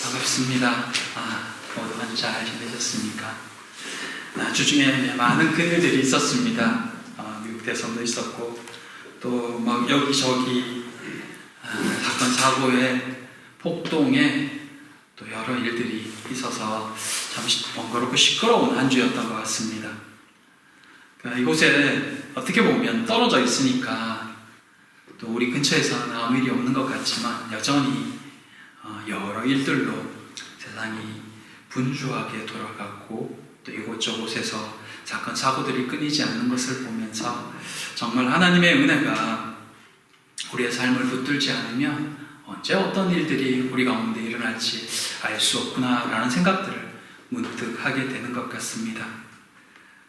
반갑습니다. 모두 잘 지내셨습니까? 주중에 많은 큰일들이 있었습니다. 미국 대선도 있었고 또 막 여기저기 사건 사고에 폭동에 또 여러 일들이 있어서 참 번거롭고 시끄러운 한 주였던 것 같습니다. 이곳에 어떻게 보면 떨어져 있으니까 또 우리 근처에서는 아무 일이 없는 것 같지만 여전히 여러 일들로 세상이 분주하게 돌아가고 또 이곳저곳에서 사건 사고들이 끊이지 않는 것을 보면서 정말 하나님의 은혜가 우리의 삶을 붙들지 않으면 언제 어떤 일들이 우리 가운데 일어날지 알 수 없구나 라는 생각들을 문득 하게 되는 것 같습니다.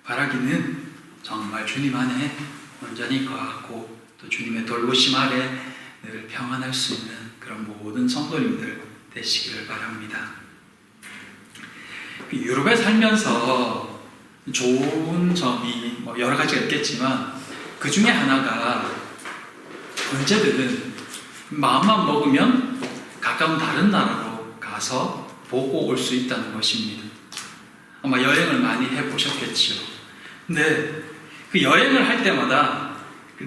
바라기는 정말 주님 안에 온전히 거하고 또 주님의 돌보심 아래 늘 평안할 수 있는 그런 모든 성도님들 되시기를 바랍니다. 유럽에 살면서 좋은 점이 여러 가지가 있겠지만 그 중에 하나가 언제든 마음만 먹으면 가까운 다른 나라로 가서 보고 올 수 있다는 것입니다. 아마 여행을 많이 해보셨겠죠. 근데 그 여행을 할 때마다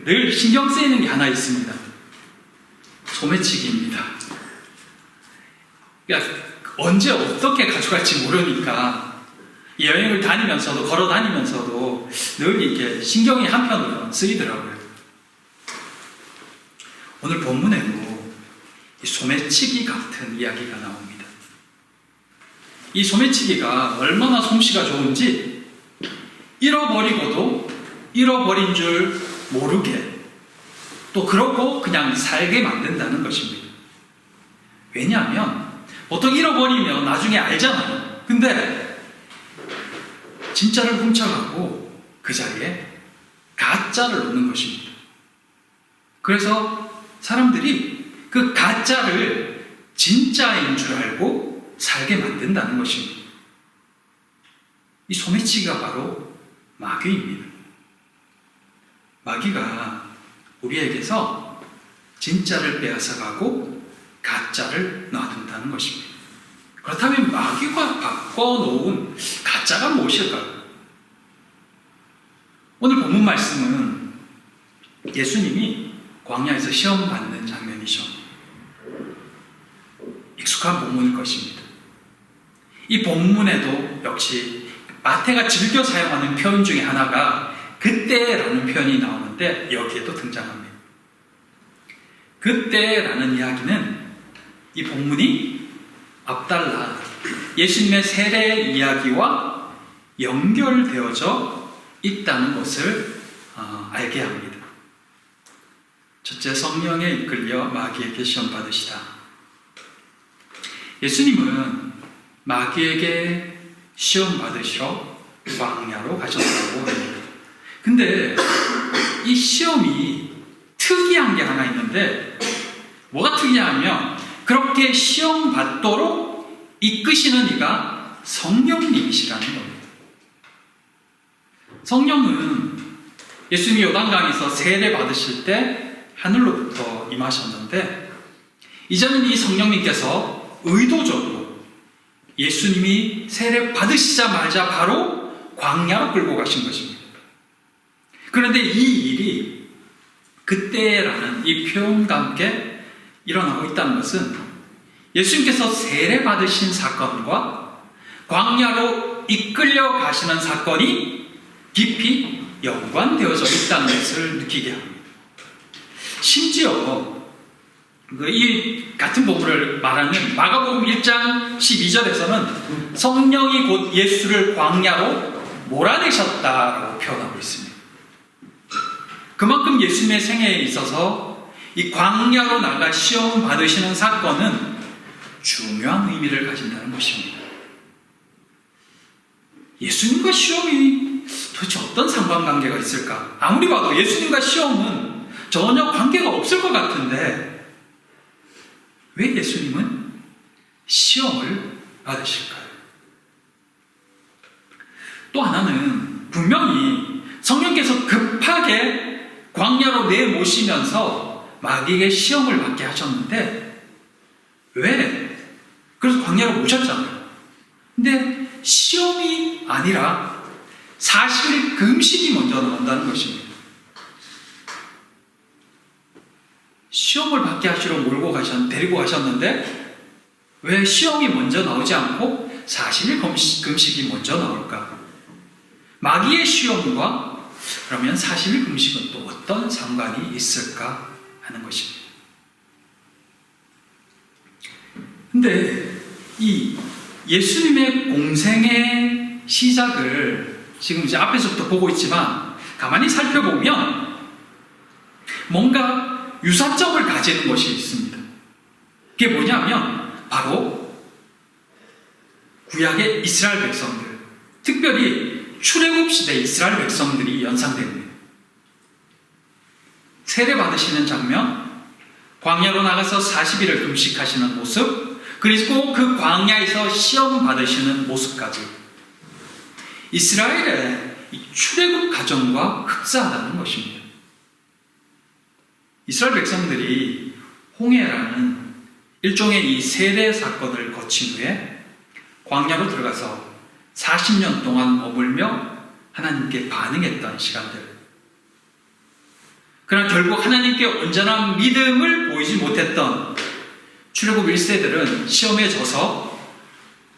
늘 신경 쓰이는 게 하나 있습니다. 소매치기입니다. 그러니까 언제 어떻게 가져갈지 모르니까 여행을 다니면서도 걸어 다니면서도 늘 이렇게 신경이 한편으로 쓰이더라고요. 오늘 본문에도 이 소매치기 같은 이야기가 나옵니다. 이 소매치기가 얼마나 솜씨가 좋은지 잃어버리고도 잃어버린 줄 모르게 또 그러고 그냥 살게 만든다는 것입니다. 왜냐하면 보통 잃어버리면 나중에 알잖아요. 근데 진짜를 훔쳐가고 그 자리에 가짜를 넣는 것입니다. 그래서 사람들이 그 가짜를 진짜인 줄 알고 살게 만든다는 것입니다. 이 소매치기가 바로 마귀입니다. 마귀가 우리에게서 진짜를 빼앗아가고 가짜를 놔둔다는 것입니다. 그렇다면 마귀가 바꿔놓은 가짜가 무엇일까요? 오늘 본문 말씀은 예수님이 광야에서 시험 받는 장면이죠. 익숙한 본문일 것입니다. 이 본문에도 역시 마태가 즐겨 사용하는 표현 중에 하나가 그때라는 표현이 나오는데 여기에도 등장합니다. 그때라는 이야기는 이 본문이 앞달라 예수님의 세례 이야기와 연결되어져 있다는 것을 알게 합니다. 첫째, 성령에 이끌려 마귀에게 시험 받으시다. 예수님은 마귀에게 시험 받으시러 광야로 가셨다고 합니다. 근데 이 시험이 특이한 게 하나 있는데 뭐가 특이하면 그렇게 시험 받도록 이끄시는 이가 성령님이시라는 겁니다. 성령은 예수님이 요단강에서 세례 받으실 때 하늘로부터 임하셨는데 이제는 이 성령님께서 의도적으로 예수님이 세례 받으시자마자 바로 광야로 끌고 가신 것입니다. 그런데 이 일이 그때라는 이 표현과 함께 일어나고 있다는 것은 예수님께서 세례 받으신 사건과 광야로 이끌려 가시는 사건이 깊이 연관되어져 있다는 것을 느끼게 합니다. 심지어 이 같은 본문을 말하는 마가복음 1장 12절에서는 성령이 곧 예수를 광야로 몰아내셨다라고 표현하고 있습니다. 그만큼 예수님의 생애에 있어서 이 광야로 나가 시험 받으시는 사건은 중요한 의미를 가진다는 것입니다. 예수님과 시험이 도대체 어떤 상관관계가 있을까? 아무리 봐도 예수님과 시험은 전혀 관계가 없을 것 같은데 왜 예수님은 시험을 받으실까요? 또 하나는 분명히 성령께서 급하게 광야로 내모시면서 마귀에게 시험을 받게 하셨는데 왜? 그래서 광야로 오셨잖아요. 근데 시험이 아니라 40일 금식이 먼저 나온다는 것입니다. 시험을 받게 하시러 데리고 가셨는데 왜 시험이 먼저 나오지 않고 40일 금식이 먼저 나올까? 마귀의 시험과 그러면 40일 금식은 또 어떤 상관이 있을까 하는 것입니다. 근데 이 예수님의 공생의 시작을 지금 이제 앞에서부터 보고 있지만 가만히 살펴보면 뭔가 유사점을 가지는 것이 있습니다. 그게 뭐냐면 바로 구약의 이스라엘 백성들, 특별히 출애굽 시대 이스라엘 백성들이 연상됩니다. 세례 받으시는 장면, 광야로 나가서 40일을 금식하시는 모습, 그리고 그 광야에서 시험 받으시는 모습까지 이스라엘의 출애굽 과정과 흡사하다는 것입니다. 이스라엘 백성들이 홍해라는 일종의 이 세례 사건을 거친 후에 광야로 들어가서 40년 동안 머물며 하나님께 반응했던 시간들. 그러나 결국 하나님께 온전한 믿음을 보이지 못했던 출애굽 1세들은 시험에 져서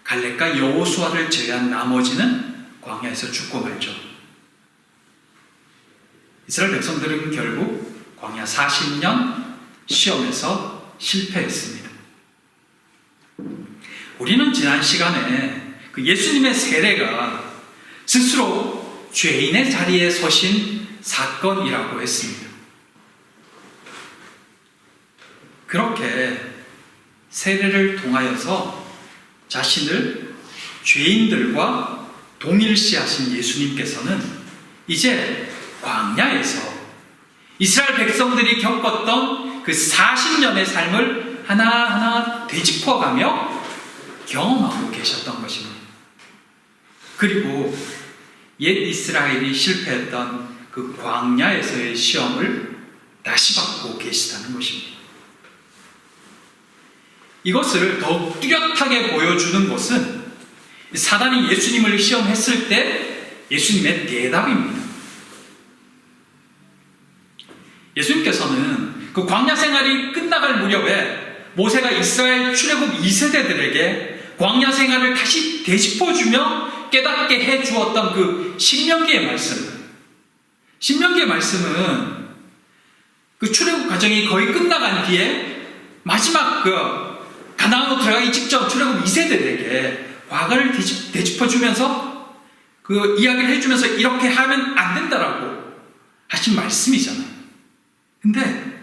갈렙과 여호수아를 제외한 나머지는 광야에서 죽고 말죠. 이스라엘 백성들은 결국 광야 40년 시험에서 실패했습니다. 우리는 지난 시간에 그 예수님의 세례가 스스로 죄인의 자리에 서신 사건이라고 했습니다. 그렇게 세례를 통하여서 자신을 죄인들과 동일시하신 예수님께서는 이제 광야에서 이스라엘 백성들이 겪었던 그 40년의 삶을 하나하나 되짚어가며 경험하고 계셨던 것입니다. 그리고 옛 이스라엘이 실패했던 그 광야에서의 시험을 다시 받고 계시다는 것입니다. 이것을 더욱 뚜렷하게 보여주는 것은 사단이 예수님을 시험했을 때 예수님의 대답입니다. 예수님께서는 그 광야 생활이 끝나갈 무렵에 모세가 이스라엘 출애굽 2세대들에게 광야 생활을 다시 되짚어주며 깨닫게 해주었던 그 신명기의 말씀은 그 출애굽 과정이 거의 끝나간 뒤에 마지막 가나안으로 들어가기 직전 출애굽 2세대들에게 과거를 되짚어주면서 그 이야기를 해주면서 이렇게 하면 안 된다라고 하신 말씀이잖아요. 근데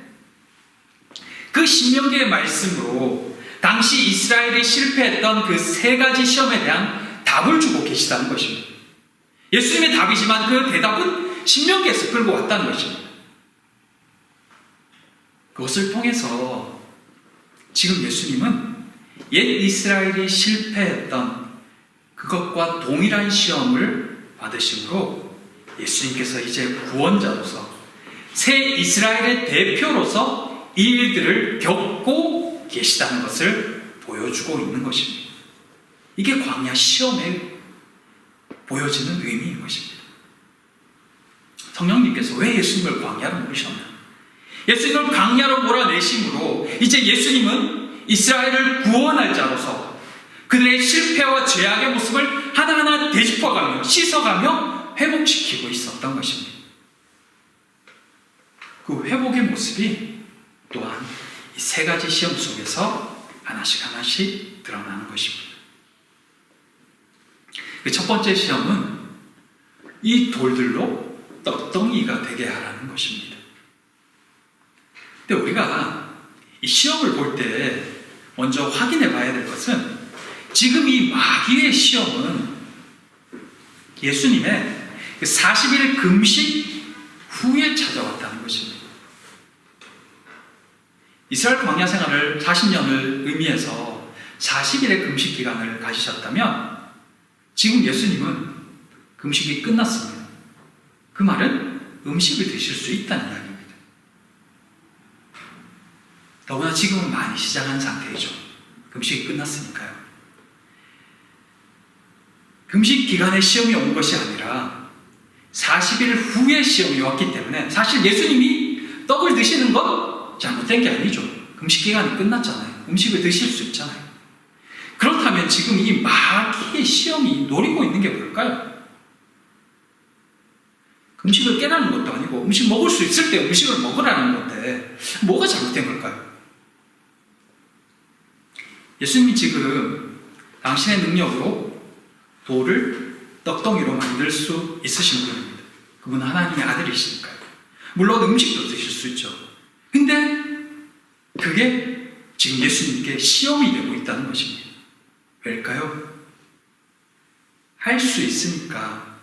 그 신명기의 말씀으로 당시 이스라엘이 실패했던 그 세 가지 시험에 대한 답을 주고 계시다는 것입니다. 예수님의 답이지만 그 대답은 신명기에서 끌고 왔다는 것입니다. 그것을 통해서 지금 예수님은 옛 이스라엘이 실패했던 그것과 동일한 시험을 받으심으로 예수님께서 이제 구원자로서 새 이스라엘의 대표로서 이 일들을 겪고 계시다는 것을 보여주고 있는 것입니다. 이게 광야 시험에 보여지는 의미인 것입니다. 성령님께서 왜 예수님을 광야로 모으셨나? 예수님을 광야로 몰아내심으로 이제 예수님은 이스라엘을 구원할 자로서 그들의 실패와 죄악의 모습을 하나하나 되짚어가며 씻어가며 회복시키고 있었던 것입니다. 그 회복의 모습이 또한 이 세 가지 시험 속에서 하나씩 드러나는 것입니다. 그 첫 번째 시험은 이 돌들로 떡덩이가 되게 하라는 것입니다. 근데 우리가 이 시험을 볼 때 먼저 확인해 봐야 될 것은 지금 이 마귀의 시험은 예수님의 40일 금식 후에 찾아왔다는 것입니다. 이스라엘 광야 생활을 40년을 의미해서 40일의 금식 기간을 가지셨다면 지금 예수님은 금식이 끝났습니다. 그 말은 음식을 드실 수 있다는 이야기입니다. 더구나 지금은 많이 시장한 상태이죠. 금식이 끝났으니까요. 금식 기간에 시험이 온 것이 아니라 40일 후에 시험이 왔기 때문에 사실 예수님이 떡을 드시는 건 잘못된 게 아니죠. 금식 기간이 끝났잖아요. 음식을 드실 수 있잖아요. 그렇다면 지금 이 마귀의 시험이 노리고 있는 게 뭘까요? 음식을 깨라는 것도 아니고 음식 먹을 수 있을 때 음식을 먹으라는 건데 뭐가 잘못된 걸까요? 예수님이 지금 당신의 능력으로 돌을 떡덩이로 만들 수 있으신 분입니다. 그분은 하나님의 아들이시니까요. 물론 음식도 드실 수 있죠. 근데 그게 지금 예수님께 시험이 되고 있다는 것입니다. 왜일까요? 할 수 있으니까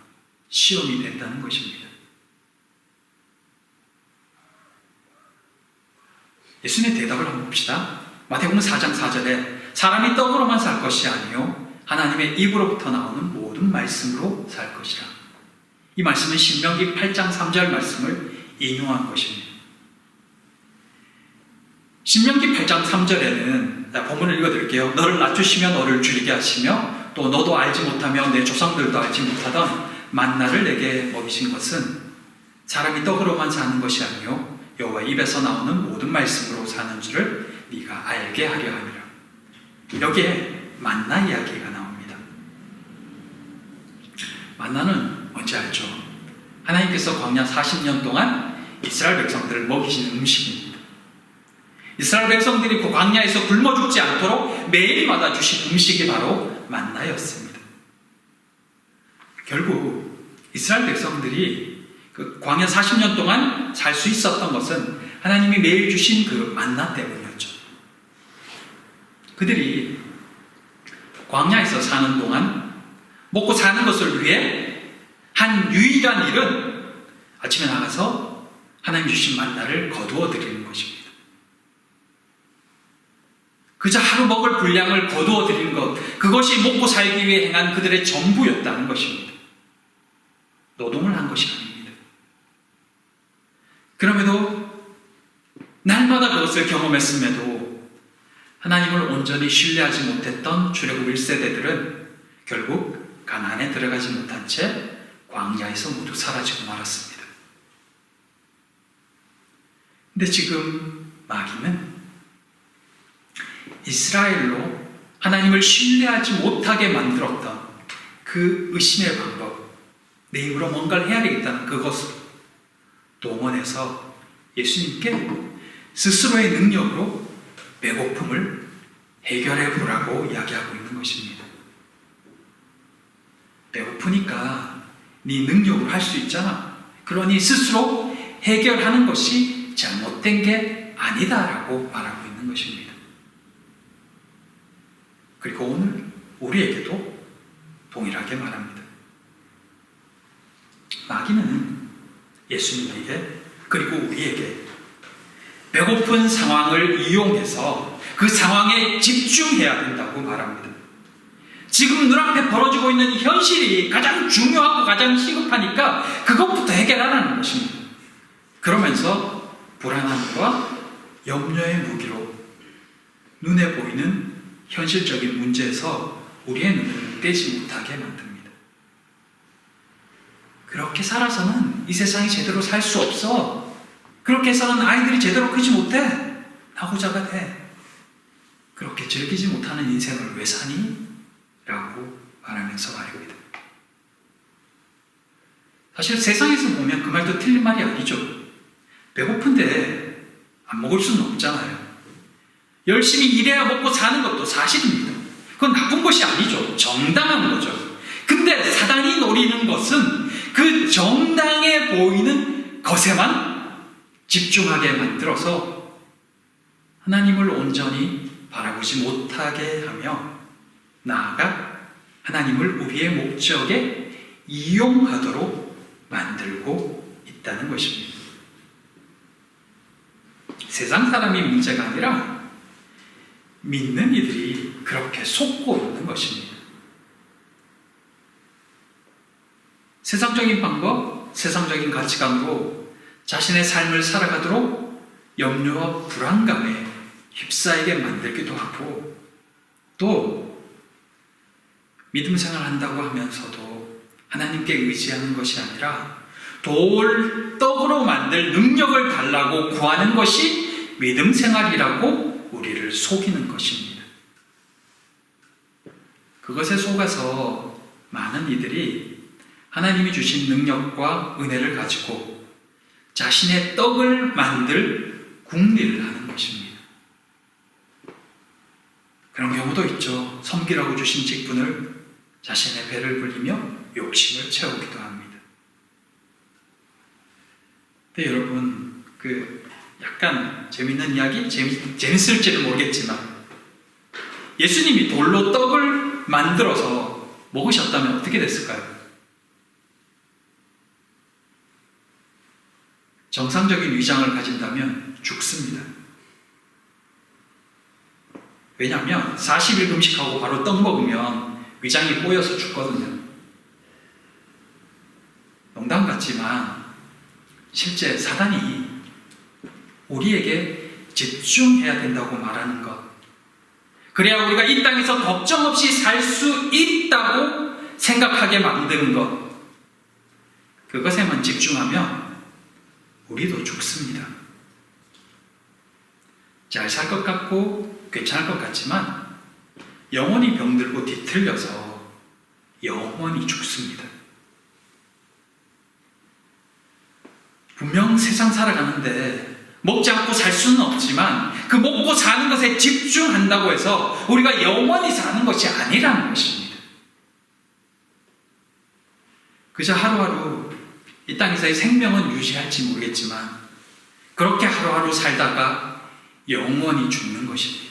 시험이 된다는 것입니다. 예수님의 대답을 한번 봅시다. 마태복음 4장 4절에 사람이 떡으로만 살 것이 아니요 하나님의 입으로부터 나오는 모든 말씀으로 살 것이라. 이 말씀은 신명기 8장 3절 말씀을 인용한 것입니다. 신명기 8장 3절에는 본문을 읽어드릴게요. 너를 낮추시며 너를 줄이게 하시며 또 너도 알지 못하며 내 조상들도 알지 못하던 만나를 내게 먹이신 것은 사람이 떡으로만 사는 것이 아니요 여호와 입에서 나오는 모든 말씀으로 사는 줄을 네가 알게 하려 함이라. 여기에 만나 이야기가 나옵니다. 만나는 뭔지 알죠? 하나님께서 광야 40년 동안 이스라엘 백성들을 먹이시는 음식입니다. 이스라엘 백성들이 그 광야에서 굶어 죽지 않도록 매일마다 주신 음식이 바로 만나였습니다. 결국 이스라엘 백성들이 그 광야 40년 동안 살 수 있었던 것은 하나님이 매일 주신 그 만나 때문이었죠. 그들이 광야에서 사는 동안 먹고 사는 것을 위해 한 유일한 일은 아침에 나가서 하나님 주신 만나를 거두어 드리는 것입니다. 그저 하루 먹을 분량을 거두어 드리는 것, 그것이 먹고 살기 위해 행한 그들의 전부였다는 것입니다. 노동을 한 것이 아닙니다. 그럼에도 날마다 그것을 경험했음에도 하나님을 온전히 신뢰하지 못했던 출애굽 1세대들은 결국 가나안에 들어가지 못한 채 광야에서 모두 사라지고 말았습니다. 근데 지금 마귀는 이스라엘로 하나님을 신뢰하지 못하게 만들었던 그 의심의 방법, 내 힘으로 뭔가를 해야 되겠다는 그것을 동원해서 예수님께 스스로의 능력으로 배고픔을 해결해 보라고 이야기하고 있는 것입니다. 배고프니까 네 능력으로 할 수 있잖아. 그러니 스스로 해결하는 것이 잘못된 게 아니다라고 말하고 있는 것입니다. 그리고 오늘 우리에게도 동일하게 말합니다. 마귀는 예수님에게 그리고 우리에게 배고픈 상황을 이용해서 그 상황에 집중해야 된다고 말합니다. 지금 눈앞에 벌어지고 있는 이 현실이 가장 중요하고 가장 시급하니까 그것부터 해결하라는 것입니다. 그러면서 불안함과 염려의 무기로 눈에 보이는 현실적인 문제에서 우리의 눈을 떼지 못하게 만듭니다. 그렇게 살아서는 이 세상이 제대로 살 수 없어. 그렇게 해서는 아이들이 제대로 크지 못해. 나고자가 돼. 그렇게 즐기지 못하는 인생을 왜 사니? 라고 말하면서 말입니다. 사실 세상에서 보면 그 말도 틀린 말이 아니죠. 배고픈데 안 먹을 수는 없잖아요. 열심히 일해야 먹고 사는 것도 사실입니다. 그건 나쁜 것이 아니죠. 정당한 거죠. 근데 사단이 노리는 것은 그 정당해 보이는 것에만 집중하게 만들어서 하나님을 온전히 바라보지 못하게 하며 나아가 하나님을 우리의 목적에 이용하도록 만들고 있다는 것입니다. 세상 사람이 문제가 아니라 믿는 이들이 그렇게 속고 있는 것입니다. 세상적인 방법, 세상적인 가치관으로 자신의 삶을 살아가도록 염려와 불안감에 휩싸이게 만들기도 하고 또 믿음 생활한다고 하면서도 하나님께 의지하는 것이 아니라 떡으로 만들 능력을 달라고 구하는 것이 믿음 생활이라고 우리를 속이는 것입니다. 그것에 속아서 많은 이들이 하나님이 주신 능력과 은혜를 가지고 자신의 떡을 만들 궁리를 하는 것입니다. 그런 경우도 있죠. 섬기라고 주신 직분을 자신의 배를 불리며 욕심을 채우기도 합니다. 근데 여러분, 약간 재밌는 이야기? 재밌을지는 모르겠지만 예수님이 돌로 떡을 만들어서 먹으셨다면 어떻게 됐을까요? 정상적인 위장을 가진다면 죽습니다. 왜냐하면 40일 금식하고 바로 떡 먹으면 위장이 꼬여서 죽거든요. 농담 같지만 실제 사단이 우리에게 집중해야 된다고 말하는 것, 그래야 우리가 이 땅에서 걱정 없이 살 수 있다고 생각하게 만드는 것, 그것에만 집중하면 우리도 죽습니다. 잘 살 것 같고 괜찮을 것 같지만 영원히 병들고 뒤틀려서 영원히 죽습니다. 분명 세상 살아가는데 먹지 않고 살 수는 없지만 그 먹고 사는 것에 집중한다고 해서 우리가 영원히 사는 것이 아니라는 것입니다. 그저 하루하루 이 땅에서의 생명은 유지할지 모르겠지만 그렇게 하루하루 살다가 영원히 죽는 것입니다.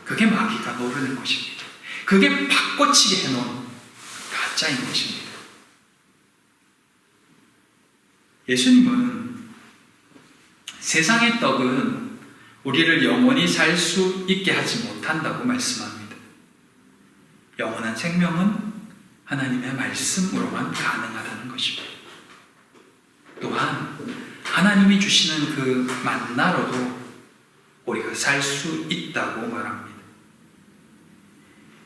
그게 마귀가 노리는 것입니다. 그게 바꿔치기 해놓은 가짜인 것입니다. 예수님은 세상의 떡은 우리를 영원히 살 수 있게 하지 못한다고 말씀합니다. 영원한 생명은 하나님의 말씀으로만 가능하다는 것입니다. 또한 하나님이 주시는 그 만나로도 우리가 살 수 있다고 말합니다.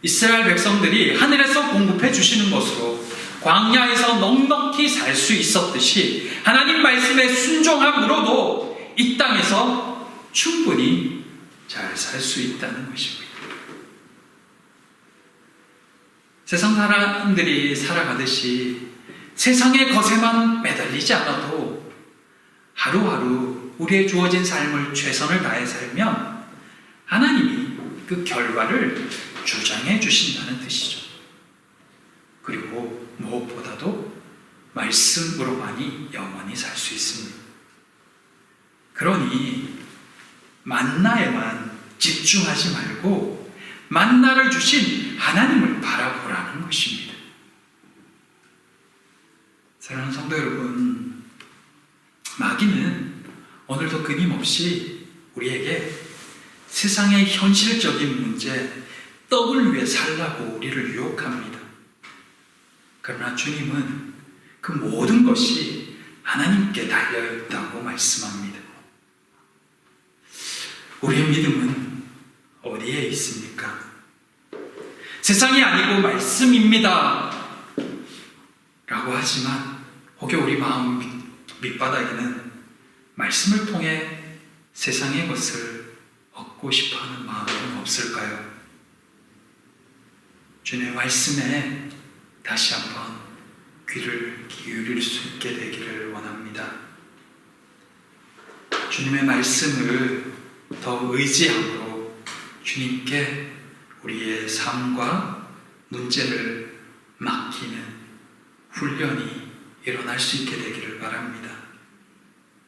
이스라엘 백성들이 하늘에서 공급해 주시는 것으로 광야에서 넉넉히 살 수 있었듯이 하나님 말씀에 순종함으로도 이 땅에서 충분히 잘 살 수 있다는 것입니다. 세상 사람들이 살아가듯이 세상의 것에만 매달리지 않아도 하루하루 우리의 주어진 삶을 최선을 다해 살면 하나님이 그 결과를 주장해 주신다는 뜻이죠. 그리고 무엇보다도 말씀으로만이 영원히 살 수 있습니다. 그러니 만나에만 집중하지 말고 만나를 주신 하나님을 바라보라는 것입니다. 사랑하는 성도 여러분, 마귀는 오늘도 끊임없이 우리에게 세상의 현실적인 문제, 떡을 위해 살라고 우리를 유혹합니다. 그러나 주님은 그 모든 것이 하나님께 달려있다고 말씀합니다. 우리의 믿음은 어디에 있습니까? 세상이 아니고 말씀입니다 라고 하지만 혹여 우리 마음 밑바닥에는 말씀을 통해 세상의 것을 얻고 싶어하는 마음은 없을까요? 주님의 말씀에 다시 한번 귀를 기울일 수 있게 되기를 원합니다. 주님의 말씀을 더 의지함으로 주님께 우리의 삶과 문제를 맡기는 훈련이 일어날 수 있게 되기를 바랍니다.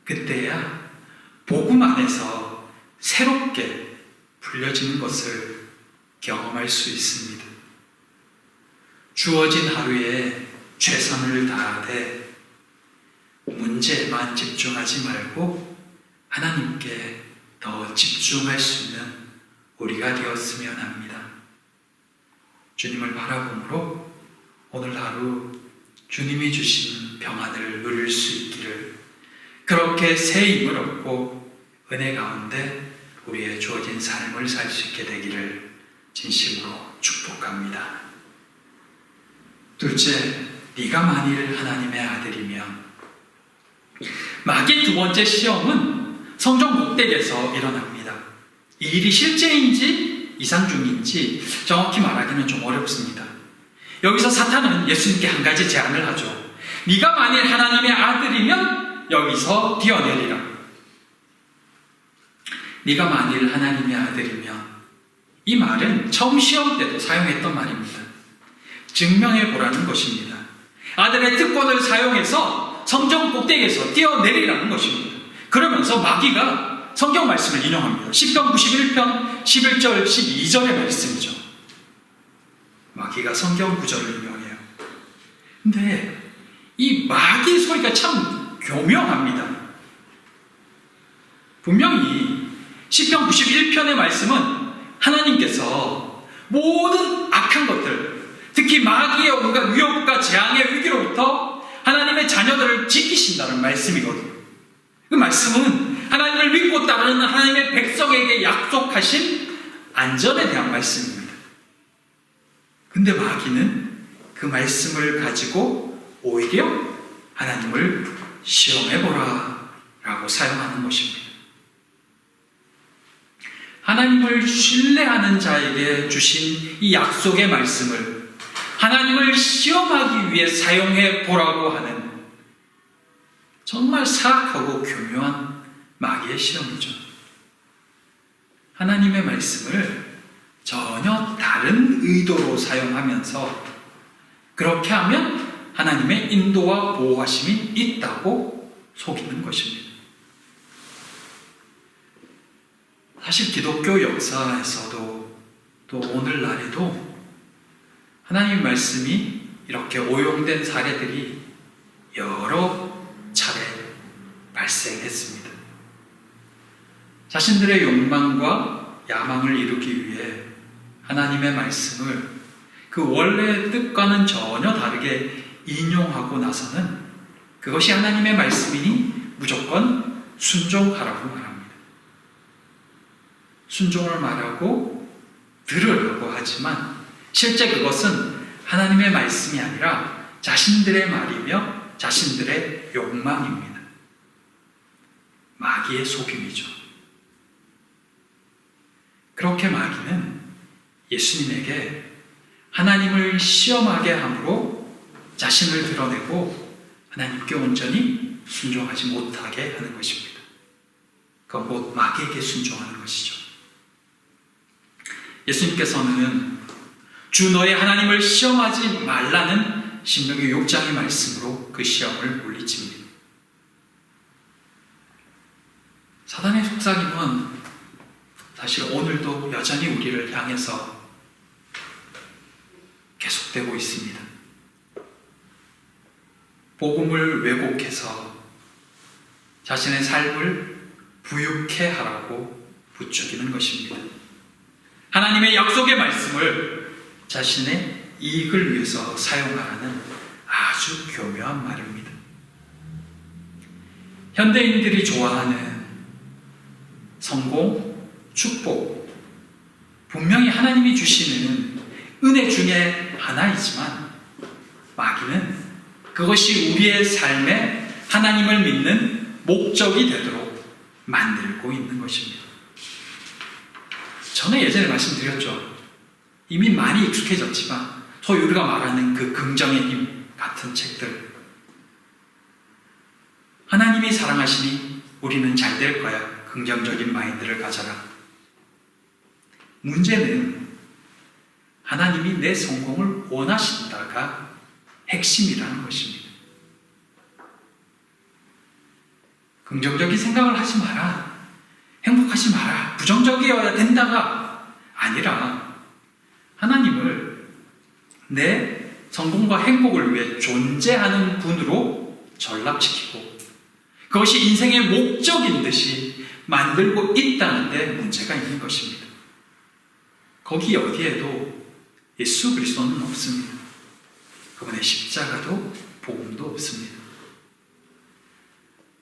그때야 복음 안에서 새롭게 풀려지는 것을 경험할 수 있습니다. 주어진 하루에 최선을 다하되 문제에만 집중하지 말고 하나님께 더 집중할 수 있는 우리가 되었으면 합니다. 주님을 바라봄으로 오늘 하루 주님이 주신 평안을 누릴 수 있기를, 그렇게 새 힘을 얻고 은혜 가운데 우리의 주어진 삶을 살 수 있게 되기를 진심으로 축복합니다. 둘째, 네가 만일 하나님의 아들이면. 마귀의 두 번째 시험은 성전 꼭대기에서 일어납니다. 이 일이 실제인지 이상중인지 정확히 말하기는 좀 어렵습니다. 여기서 사탄은 예수님께 한 가지 제안을 하죠. 네가 만일 하나님의 아들이면 여기서 뛰어내리라. 네가 만일 하나님의 아들이면, 이 말은 처음 시험 때도 사용했던 말입니다. 증명해 보라는 것입니다. 아들의 특권을 사용해서 성전 꼭대기에서 뛰어내리라는 것입니다. 그러면서 마귀가 성경 말씀을 인용합니다. 시편 91편 11절 12절의 말씀이죠. 마귀가 성경 구절을 인용해요. 근데 이 마귀의 소리가 참 교묘합니다. 분명히 시편 91편의 말씀은 하나님께서 모든 악한 것들, 특히 마귀의 온갖 위협과 재앙의 위기로부터 하나님의 자녀들을 지키신다는 말씀이거든요. 그 말씀은 하나님을 믿고 따르는 하나님의 백성에게 약속하신 안전에 대한 말씀입니다. 근데 마귀는 그 말씀을 가지고 오히려 하나님을 시험해보라 라고 사용하는 것입니다. 하나님을 신뢰하는 자에게 주신 이 약속의 말씀을 하나님을 시험하기 위해 사용해 보라고 하는 정말 사악하고 교묘한 마귀의 시험이죠. 하나님의 말씀을 전혀 다른 의도로 사용하면서 그렇게 하면 하나님의 인도와 보호하심이 있다고 속이는 것입니다. 사실 기독교 역사에서도 또 오늘날에도 하나님의 말씀이 이렇게 오용된 사례들이 여러 차례 발생했습니다. 자신들의 욕망과 야망을 이루기 위해 하나님의 말씀을 그 원래의 뜻과는 전혀 다르게 인용하고 나서는 그것이 하나님의 말씀이니 무조건 순종하라고 말합니다. 순종을 말하고 들으라고 하지만 실제 그것은 하나님의 말씀이 아니라 자신들의 말이며 자신들의 욕망입니다. 마귀의 속임이죠. 그렇게 마귀는 예수님에게 하나님을 시험하게 함으로 자신을 드러내고 하나님께 온전히 순종하지 못하게 하는 것입니다. 그건 곧 마귀에게 순종하는 것이죠. 예수님께서는 주 너의 하나님을 시험하지 말라는 신명기 6장의 말씀으로 그 시험을 물리칩니다. 사단의 속삭임은 사실 오늘도 여전히 우리를 향해서 계속되고 있습니다. 복음을 왜곡해서 자신의 삶을 부유케 하라고 부추기는 것입니다. 하나님의 약속의 말씀을 자신의 이익을 위해서 사용하라는 아주 교묘한 말입니다. 현대인들이 좋아하는 성공, 축복, 분명히 하나님이 주시는 은혜 중에 하나이지만 마귀는 그것이 우리의 삶에 하나님을 믿는 목적이 되도록 만들고 있는 것입니다. 저는 예전에 말씀드렸죠. 이미 많이 익숙해졌지만 소위 우리가 말하는 그 긍정의 힘 같은 책들, 하나님이 사랑하시니 우리는 잘 될 거야. 긍정적인 마인드를 가져라. 문제는 하나님이 내 성공을 원하신다가 핵심이라는 것입니다. 긍정적인 생각을 하지 마라. 행복하지 마라. 부정적이어야 된다가 아니라 하나님을 내 성공과 행복을 위해 존재하는 분으로 전락시키고 그것이 인생의 목적인 듯이 만들고 있다는 데 문제가 있는 것입니다. 거기 어디에도 예수 그리스도는 없습니다. 그분의 십자가도 복음도 없습니다.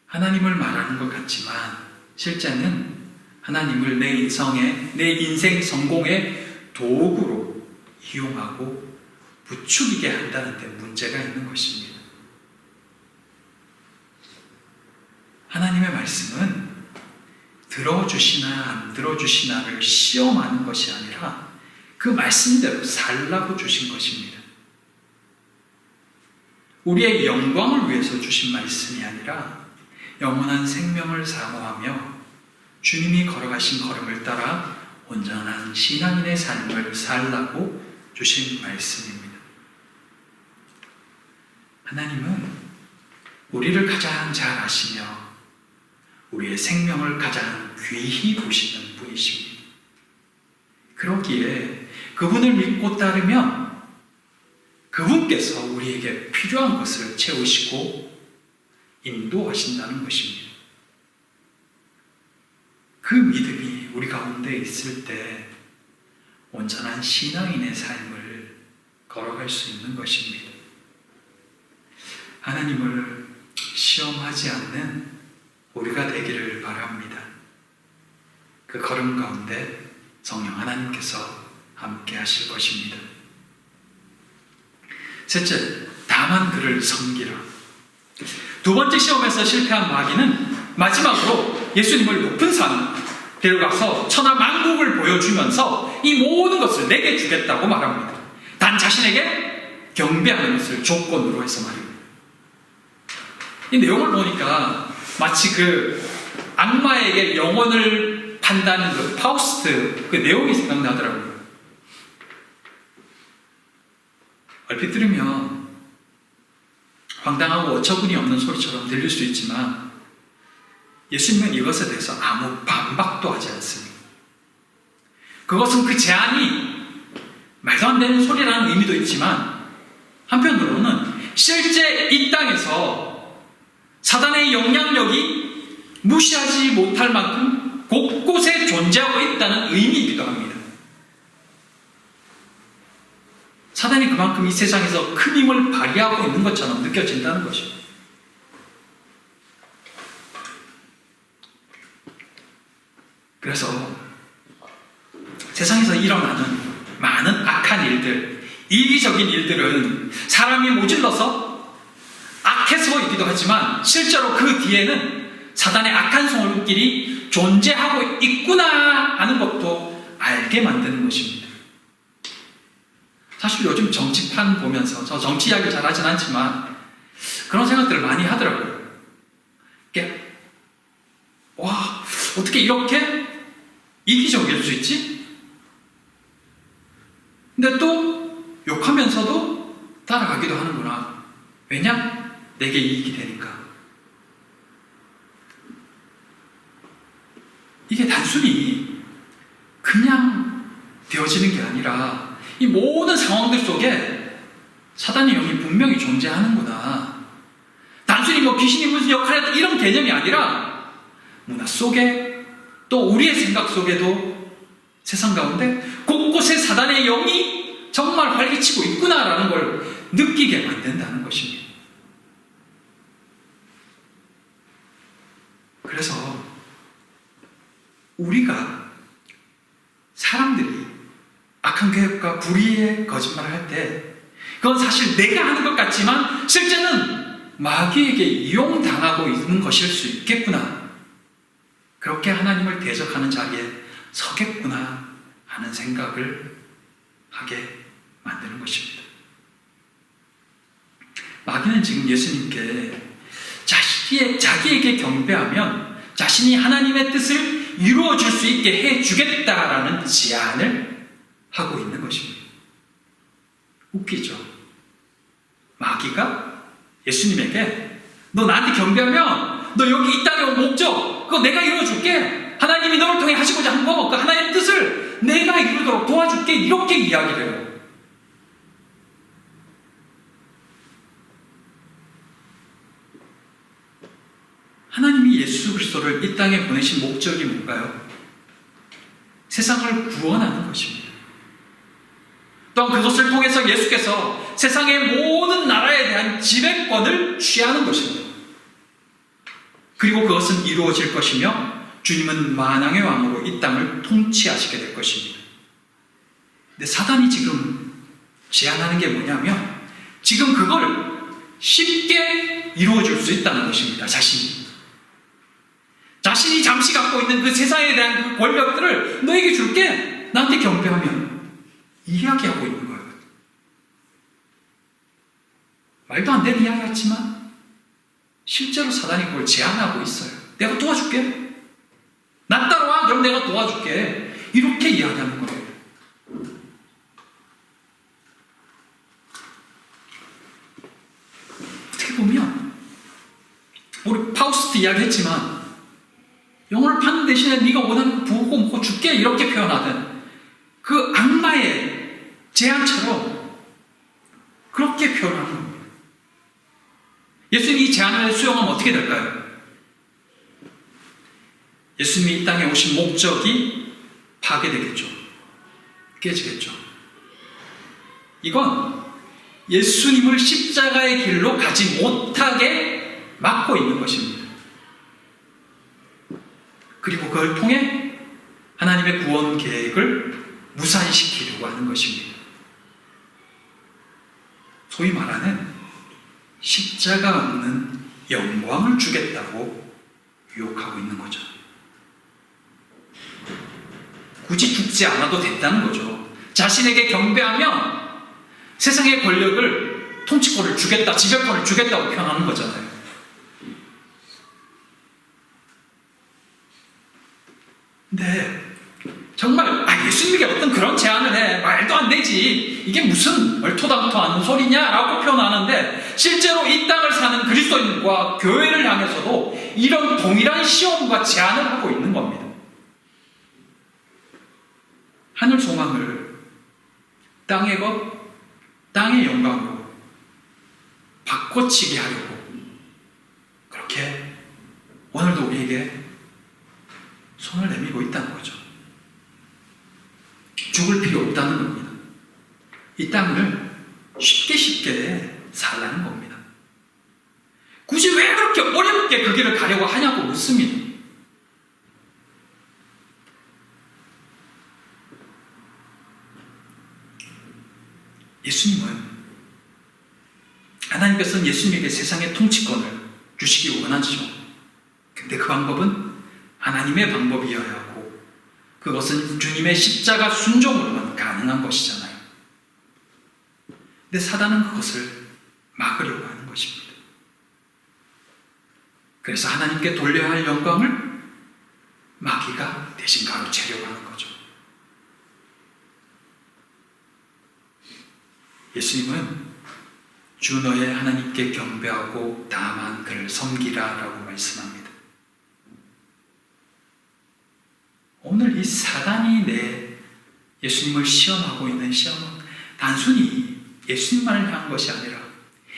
하나님을 말하는 것 같지만 실제는 하나님을 내 인생 성공의 도구로 이용하고 부추기게 한다는 데 문제가 있는 것입니다. 하나님의 말씀은 들어주시나 안 들어주시나를 시험하는 것이 아니라 그 말씀대로 살라고 주신 것입니다. 우리의 영광을 위해서 주신 말씀이 아니라 영원한 생명을 사모하며 주님이 걸어가신 걸음을 따라 온전한 신앙인의 삶을 살라고 주신 말씀입니다. 하나님은 우리를 가장 잘 아시며 우리의 생명을 가장 귀히 보시는 분이십니다. 그러기에 그분을 믿고 따르면 그분께서 우리에게 필요한 것을 채우시고 인도하신다는 것입니다. 그 믿음이 우리 가운데 있을 때 온전한 신앙인의 삶을 걸어갈 수 있는 것입니다. 하나님을 시험하지 않는 우리가 되기를 바랍니다. 그 걸음 가운데 성령 하나님께서 함께 하실 것입니다. 셋째, 다만 그를 섬기라. 두 번째 시험에서 실패한 마귀는 마지막으로 예수님을 높은 산 데려가서 천하 만국을 보여주면서 이 모든 것을 내게 주겠다고 말합니다. 단 자신에게 경배하는 것을 조건으로 해서 말입니다. 이 내용을 보니까 마치 그 악마에게 영혼을 판다는 그 파우스트 그 내용이 생각나더라고요. 얼핏 들으면 황당하고 어처구니 없는 소리처럼 들릴 수 있지만 예수님은 이것에 대해서 아무 반박도 하지 않습니다. 그것은 그 제안이 말도 안 되는 소리라는 의미도 있지만 한편으로는 실제 이 땅에서 사단의 영향력이 무시하지 못할 만큼 곳곳에 존재하고 있다는 의미이기도 합니다. 사단이 그만큼 이 세상에서 큰 힘을 발휘하고 있는 것처럼 느껴진다는 것입니다. 그래서 세상에서 일어나는 많은 악한 일들, 이기적인 일들은 사람이 모질러서 악해서이기도 하지만 실제로 그 뒤에는 사단의 악한 손길이 존재하고 있구나 하는 것도 알게 만드는 것입니다. 사실 요즘 정치판 보면서 저 정치 이야기를 잘 하진 않지만 그런 생각들을 많이 하더라고요. 이게 와, 어떻게 이렇게 이기적일 수 있지? 근데 또 욕하면서도 따라가기도 하는구나. 왜냐? 내게 이익이 되니까. 이게 단순히 그냥 되어지는 게 아니라 이 모든 상황들 속에 사단의 영이 분명히 존재하는구나. 단순히 뭐 귀신이 무슨 역할을 했다 이런 개념이 아니라 문화 속에 또 우리의 생각 속에도 세상 가운데 곳곳에 사단의 영이 정말 활기치고 있구나라는 걸 느끼게 만든다는 것입니다. 그래서 우리가 사람들이 악한 계획과 불의의 거짓말을 할 때 그건 사실 내가 하는 것 같지만 실제는 마귀에게 이용당하고 있는 것일 수 있겠구나. 그렇게 하나님을 대적하는 자리에 서겠구나 하는 생각을 하게 만드는 것입니다. 마귀는 지금 예수님께 자기에게 경배하면 자신이 하나님의 뜻을 이루어줄 수 있게 해주겠다라는 제안을 하고 있는 것입니다. 웃기죠? 마귀가 예수님에게 너 나한테 경배하면 너 여기 이 땅에 온 목적 그거 내가 이루어줄게. 하나님이 너를 통해 하시고자 한 거 그 하나님의 뜻을 내가 이루도록 도와줄게. 이렇게 이야기를 해요. 하나님이 예수 그리스도를 이 땅에 보내신 목적이 뭔가요? 세상을 구원하는 것입니다. 또한 그것을 통해서 예수께서 세상의 모든 나라에 대한 지배권을 취하는 것입니다. 그리고 그것은 이루어질 것이며 주님은 만왕의 왕으로 이 땅을 통치하시게 될 것입니다. 근데 사단이 지금 제안하는 게 뭐냐면 지금 그걸 쉽게 이루어줄 수 있다는 것입니다. 자신이 잠시 갖고 있는 그 세상에 대한 그 권력들을 너에게 줄게. 나한테 경배하면 이야기하고 있는 거예요. 말도 안 되는 이야기 같지만 실제로 사단이 그걸 제안하고 있어요. 내가 도와줄게. 나 따라와. 그럼 내가 도와줄게. 이렇게 이야기하는 거예요. 어떻게 보면 우리 파우스트 이야기했지만 영혼을 파는 대신에 네가 원하는 거 부고 먹고 줄게 이렇게 표현하든 그 악마의 제안처럼 그렇게 표현하는 겁니다. 예수님이 이 제안을 수용하면 어떻게 될까요? 예수님이 이 땅에 오신 목적이 파괴되겠죠. 깨지겠죠. 이건 예수님을 십자가의 길로 가지 못하게 막고 있는 것입니다. 그리고 그걸 통해 하나님의 구원 계획을 무산시키려고 하는 것입니다. 소위 말하는 십자가 없는 영광을 주겠다고 유혹하고 있는 거죠. 굳이 죽지 않아도 된다는 거죠. 자신에게 경배하면 세상의 권력을, 통치권을 주겠다, 지배권을 주겠다고 표현하는 거잖아요. 근데 정말 예수님에게 어떤 그런 제안을 해. 말도 안 되지. 이게 무슨 얼토당토하는 소리냐라고 표현하는데 실제로 이 땅을 사는 그리스도인과 교회를 향해서도 이런 동일한 시험과 제안을 하고 있는 겁니다. 하늘 소망을 땅의 것, 땅의 영광으로 바꿔치기 하려고 그렇게 오늘도 우리에게 손을 내밀고 있다는 거죠. 죽을 필요 없다는 겁니다. 이 땅을 쉽게 살라는 겁니다. 굳이 왜 그렇게 어렵게 그 길을 가려고 하냐고 묻습니다. 예수님은 하나님께서는 예수님에게 세상의 통치권을 주시기 원하죠. 근데 그 방법은 하나님의 방법이어야 하고 그것은 주님의 십자가 순종으로만 가능한 것이잖아요. 근데 사단은 그것을 막으려고 하는 것입니다. 그래서 하나님께 돌려야 할 영광을 마귀가 대신 가로채려고 하는 거죠. 예수님은 주 너의 하나님께 경배하고 다만 그를 섬기라 라고 말씀합니다. 오늘 이 사단이 내 예수님을 시험하고 있는 시험은 단순히 예수님만을 향한 것이 아니라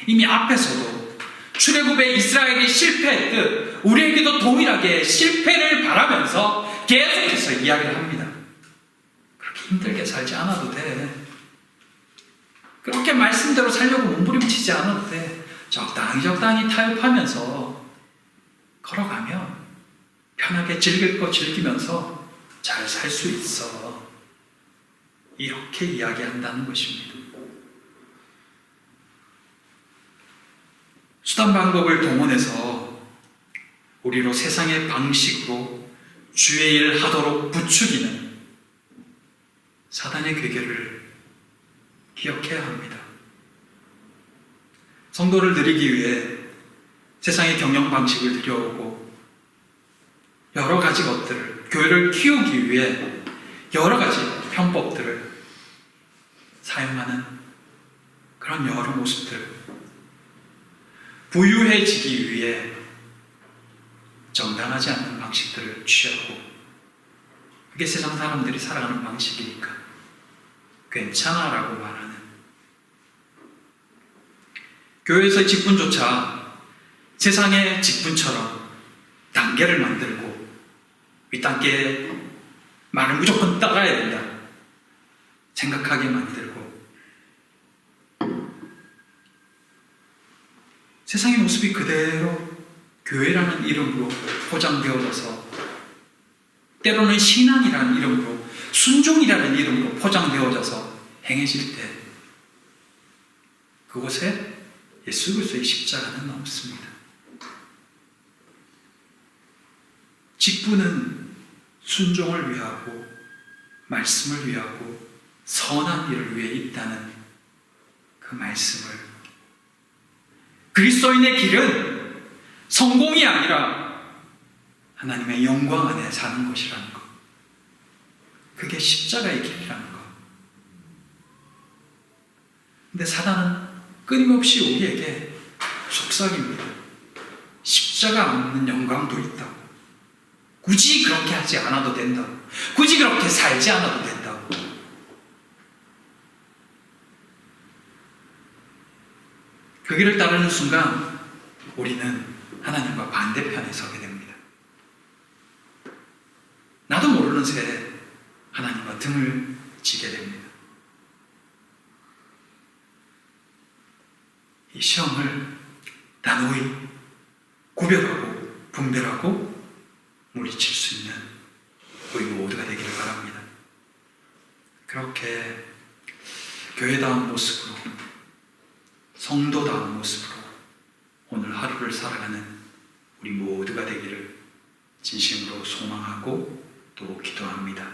이미 앞에서도 출애굽의 이스라엘이 실패했듯 우리에게도 동일하게 실패를 바라면서 계속해서 이야기를 합니다. 그렇게 힘들게 살지 않아도 돼. 그렇게 말씀대로 살려고 몸부림치지 않아도 돼. 적당히 타협하면서 걸어가면 편하게 즐길 거 즐기면서 잘 살 수 있어. 이렇게 이야기한다는 것입니다. 수단 방법을 동원해서 우리로 세상의 방식으로 주의 일 하도록 부추기는 사단의 괴계를 기억해야 합니다. 성도를 늘리기 위해 세상의 경영 방식을 들여오고 여러 가지 것들을, 교회를 키우기 위해 여러 가지 편법들을 사용하는 그런 여러 모습들, 부유해지기 위해 정당하지 않는 방식들을 취하고 그게 세상 사람들이 살아가는 방식이니까 괜찮아라고 말하는 교회에서의 직분조차 세상의 직분처럼 단계를 만들고 윗단계 말을 무조건 따라야 된다 생각하게 만들고 세상의 모습이 그대로 교회라는 이름으로 포장되어져서 때로는 신앙이라는 이름으로 순종이라는 이름으로 포장되어져서 행해질 때 그곳에 예수 그리스도의 십자가는 없습니다. 직분은 순종을 위하고 말씀을 위하고 선한 일을 위해 있다는 그 말씀을, 그리스도인의 길은 성공이 아니라 하나님의 영광 안에 사는 것이라는 것, 그게 십자가의 길이라는 것. 근데 사단은 끊임없이 우리에게 속삭입니다. 십자가 없는 영광도 있다고. 굳이 그렇게 하지 않아도 된다고. 굳이 그렇게 살지 않아도 된다고. 그 길을 따르는 순간 우리는 하나님과 반대편에 서게 됩니다. 나도 모르는 새에 하나님과 등을 지게 됩니다. 이 시험을 단호히 구별하고 분별하고 물리칠 수 있는 우리 모두가 되기를 바랍니다. 그렇게 교회다운 모습으로, 성도다운 모습으로 오늘 하루를 살아가는 우리 모두가 되기를 진심으로 소망하고 또 기도합니다.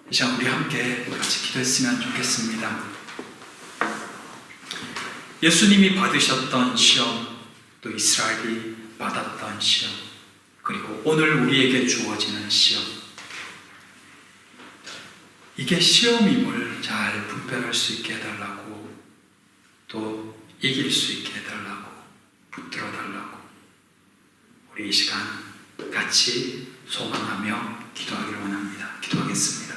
이 시간 우리 함께 같이 기도했으면 좋겠습니다. 예수님이 받으셨던 시험, 또 이스라엘이 받았던 시험, 그리고 오늘 우리에게 주어지는 시험, 이게 시험임을 잘 분별할 수 있게 해달라고, 또 이길 수 있게 해달라고, 붙들어 달라고 우리 이 시간 같이 소망하며 기도하기를 원합니다. 기도하겠습니다.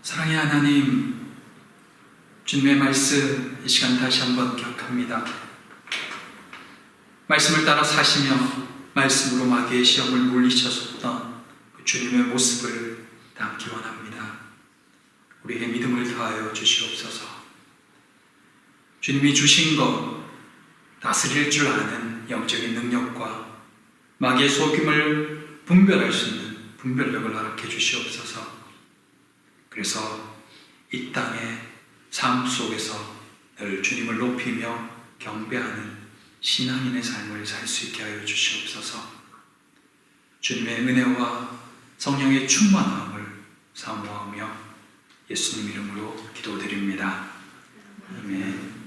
사랑의 하나님, 주님의 말씀 이 시간 다시 한번 기억합니다. 말씀을 따라 사시며 말씀으로 마귀의 시험을 물리쳤었던 그 주님의 모습을 담기 원합니다. 우리에게 믿음을 더하여 주시옵소서. 주님이 주신 것, 다스릴 줄 아는 영적인 능력과 마귀의 속임을 분별할 수 있는 분별력을 허락해 주시옵소서. 그래서 이 땅의 삶 속에서 늘 주님을 높이며 경배하는 신앙인의 삶을 살 수 있게 하여 주시옵소서. 주님의 은혜와 성령의 충만함을 사모하며 예수님 이름으로 기도드립니다. 아멘.